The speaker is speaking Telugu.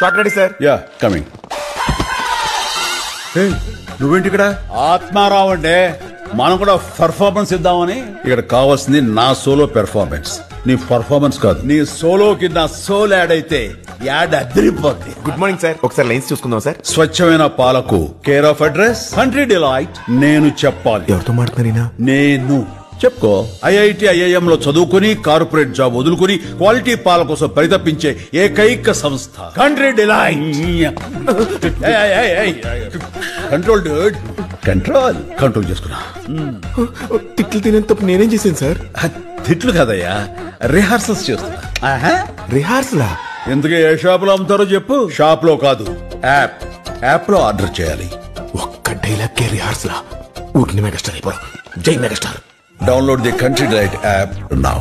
Short ready sir. Yeah coming. నువ్వేంటి ఇక్కడ? ఆత్మారావు అంటే మనం కూడా పర్ఫార్మెన్స్ ఇద్దామని. ఇక్కడ కావాల్సింది నా సోలో పెర్ఫార్మెన్స్, నీ పర్ఫార్మెన్స్ కాదు. నీ సోలోకి నా సోల్ యాడ్ అయితే యాడ్ అదిరిపోద్ది. Good morning sir. ఒకసారి లైన్స్ చూసుకుందాం సార్. స్వచ్ఛమైన పాలకు care of address Country Delight. నేను చెప్పాలి. ఎవరితో మాట్లాడుతున్నారైనా? నేను చెప్పుకో. ఐఐటి ఐఐఎం లో చదువుకుని కార్పొరేట్ జాబ్ వదులుకుని క్వాలిటీ పాల కోసం పరితపించే ఏకైక సంస్థ country delight. Control Dude, control control చేసుకున్నా. తిట్లు తినేంత తప్పు నేనేం చేశాను సార్? తిట్లు కదయ్యా, రిహార్సల్స్ చేస్తున్నా. రిహార్సలా? ఎందుకు ఏ షాప్ లో అమ్ముతారో చెప్పు. షాప్ లో కాదు, యాప్ లో ఆర్డర్ చేయాలి. ఒక్క డైలాగ్ కే రిహార్సలా? ఊరికి మెగాస్టార్ అయిపోవడం. జై megastar. Download the Country Delight app now.